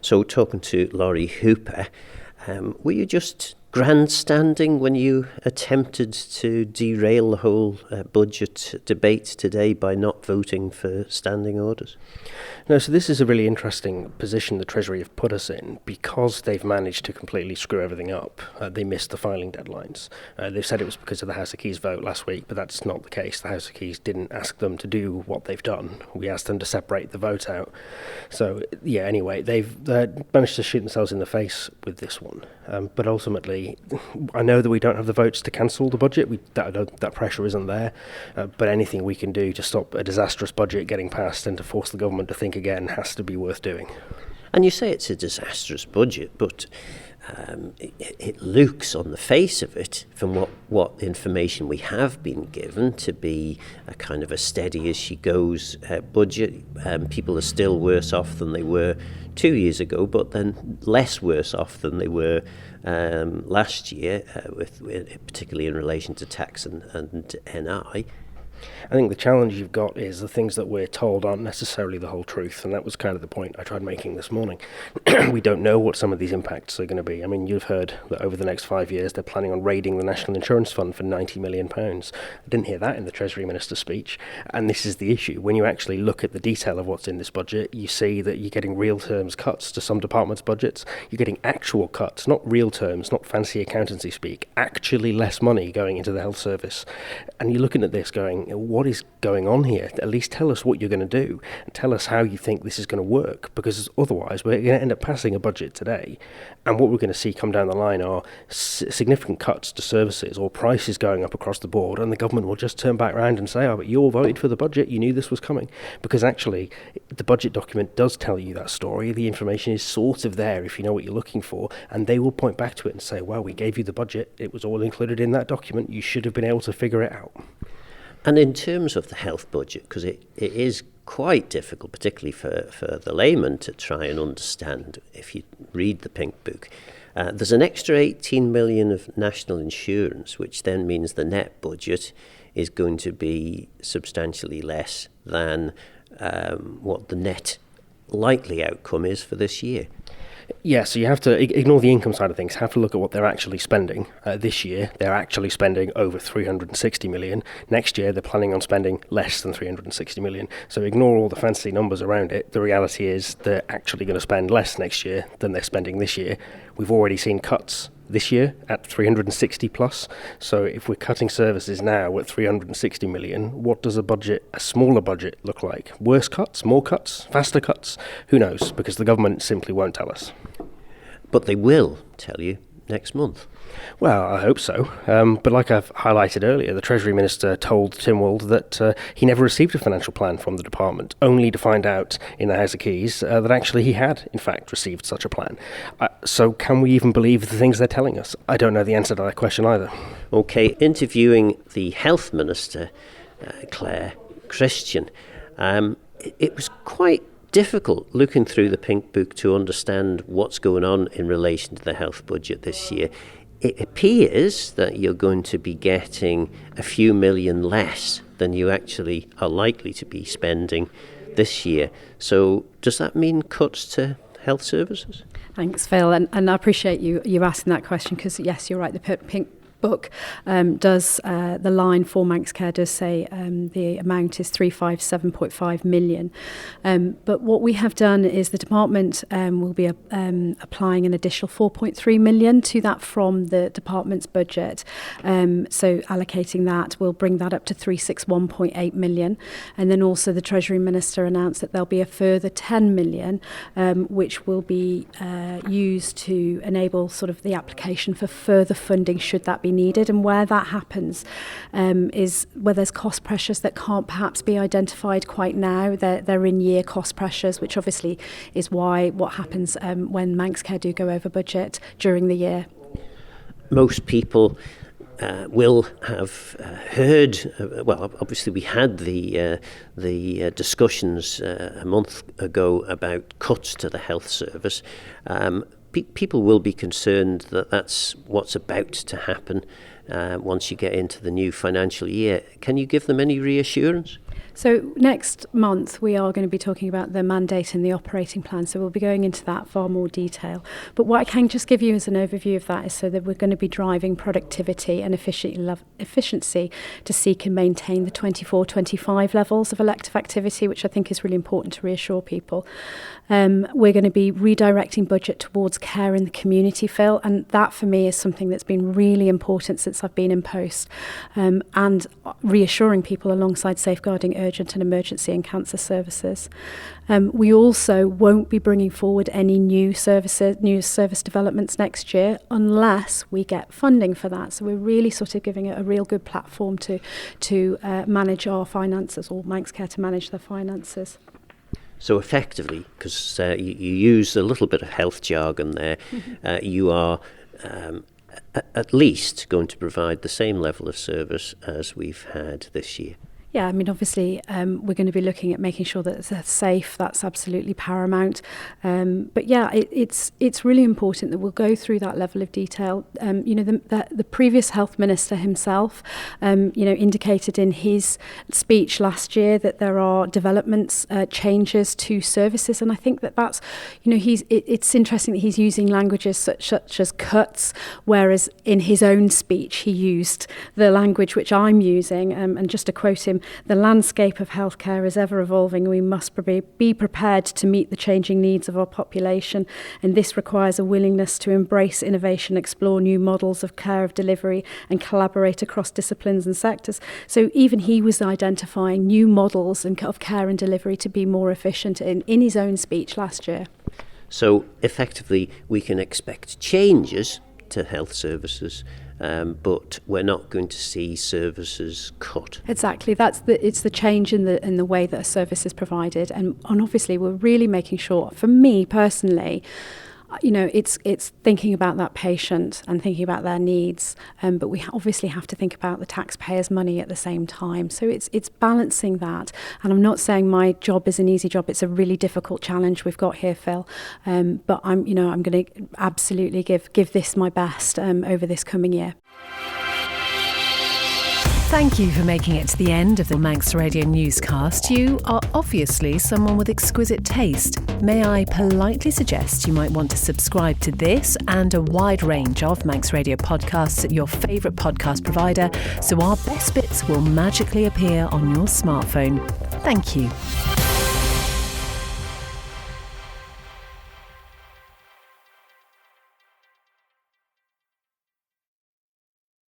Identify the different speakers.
Speaker 1: So talking to Lawrie Hooper, were you just grandstanding when you attempted to derail the whole budget debate today by not voting for standing orders?
Speaker 2: No, so this is a really interesting position the Treasury have put us in because they've managed to completely screw everything up. They missed the filing deadlines. They've said it was because of the House of Keys vote last week, but that's not the case. The House of Keys didn't ask them to do what they've done. We asked them to separate the vote out. So, yeah, anyway, they've managed to shoot themselves in the face with this one. But ultimately, I know that we don't have the votes to cancel the budget. That pressure isn't there. But anything we can do to stop a disastrous budget getting passed and to force the government to think again has to be worth doing.
Speaker 1: And you say it's a disastrous budget, but it looks on the face of it, from what information we have been given, to be a kind of a steady as she goes budget. People are still worse off than they were 2 years ago, but then less worse off than they were last year, particularly in relation to tax and NI.
Speaker 2: I think the challenge you've got is the things that we're told aren't necessarily the whole truth, and that was kind of the point I tried making this morning. We don't know what some of these impacts are going to be. I mean, you've heard that over the next 5 years they're planning on raiding the National Insurance Fund for £90 million. I didn't hear that in the Treasury Minister's speech, and this is the issue. When you actually look at the detail of what's in this budget, you see that you're getting real terms cuts to some departments' budgets. You're getting actual cuts, not real terms, not fancy accountancy speak, actually less money going into the health service. And you're looking at this going, what is going on here? At least tell us what you're going to do and tell us how you think this is going to work, because otherwise we're going to end up passing a budget today and what we're going to see come down the line are significant cuts to services or prices going up across the board, and the government will just turn back around and say, oh, but you all voted for the budget, you knew this was coming. Because actually the budget document does tell you that story. The information is sort of there if you know what you're looking for, and they will point back to it and say, well, we gave you the budget, it was all included in that document, you should have been able to figure it out.
Speaker 1: And in terms of the health budget, because it is quite difficult, particularly for the layman, to try and understand if you read the Pink Book, there's an extra 18 million of national insurance, which then means the net budget is going to be substantially less than what the net likely outcome is for this year.
Speaker 2: Yeah, so you have to ignore the income side of things, have to look at what they're actually spending. This year, they're actually spending over 360 million. Next year, they're planning on spending less than 360 million. So ignore all the fancy numbers around it. The reality is they're actually going to spend less next year than they're spending this year. We've already seen cuts this year at 360 plus. So if we're cutting services now at 360 million, what does a smaller budget look like? Worse cuts, more cuts, faster cuts? Who knows? Because the government simply won't tell us.
Speaker 1: But they will tell you next month.
Speaker 2: Well, I hope so. But like I've highlighted earlier, the Treasury Minister told Tynwald that he never received a financial plan from the department, only to find out in the House of Keys that actually he had, in fact, received such a plan. So can we even believe the things they're telling us? I don't know the answer to that question either.
Speaker 1: OK, interviewing the Health Minister, Claire Christian, it was quite difficult looking through the Pink Book to understand what's going on in relation to the health budget this year. It appears that you're going to be getting a few million less than you actually are likely to be spending this year. So does that mean cuts to health services?
Speaker 3: Thanks, Phil. And I appreciate you asking that question because, yes, you're right, the Pink Book does the line for Manx Care does say the amount is 357.5 million, but what we have done is the department will be applying an additional 4.3 million to that from the department's budget, so allocating that will bring that up to 361.8 million, and then also the Treasury Minister announced that there'll be a further 10 million which will be used to enable sort of the application for further funding should that be needed. And where that happens is where there's cost pressures that can't perhaps be identified quite now. They're in-year cost pressures, which obviously is what happens when Manx Care do go over budget during the year.
Speaker 1: Most people will have heard, well, obviously we had the discussions a month ago about cuts to the health service. People will be concerned that that's what's about to happen once you get into the new financial year. Can you give them any reassurance?
Speaker 3: So next month we are going to be talking about the mandate and the operating plan, so we'll be going into that far more detail. But what I can just give you as an overview of that is so that we're going to be driving productivity and efficiency to seek and maintain the 24-25 levels of elective activity, which I think is really important to reassure people. We're going to be redirecting budget towards care in the community, Phil, and that for me is something that's been really important since I've been in post, and reassuring people alongside safeguarding urgent and emergency and cancer services. We also won't be bringing forward any new service developments next year unless we get funding for that. So we're really sort of giving it a real good platform to manage our finances, or Manx Care to manage their finances.
Speaker 1: So effectively, because you use a little bit of health jargon there, you are at least going to provide the same level of service as we've had this year.
Speaker 3: Yeah, I mean, obviously, we're going to be looking at making sure that it's safe. That's absolutely paramount. But yeah, it's really important that we'll go through that level of detail. The previous health minister himself, indicated in his speech last year that there are developments, changes to services, and I think that's, it's interesting that he's using languages such as cuts, whereas in his own speech he used the language which I'm using, and just to quote him, "The landscape of healthcare is ever evolving and we must be prepared to meet the changing needs of our population, and this requires a willingness to embrace innovation, explore new models of care of delivery and collaborate across disciplines and sectors." So even he was identifying new models of care and delivery to be more efficient in his own speech last year.
Speaker 1: So effectively we can expect changes to health services, but we're not going to see services cut.
Speaker 3: Exactly, it's the change in the way that a service is provided, and obviously we're really making sure, for me personally, it's thinking about that patient and thinking about their needs, but we obviously have to think about the taxpayers' money at the same time. So it's balancing that, and I'm not saying my job is an easy job. It's a really difficult challenge we've got here, Phil. But I'm going to absolutely give this my best over this coming year.
Speaker 4: Thank you for making it to the end of the Manx Radio Newscast. You are obviously someone with exquisite taste. May I politely suggest you might want to subscribe to this and a wide range of Manx Radio podcasts at your favourite podcast provider, so our best bits will magically appear on your smartphone. Thank you.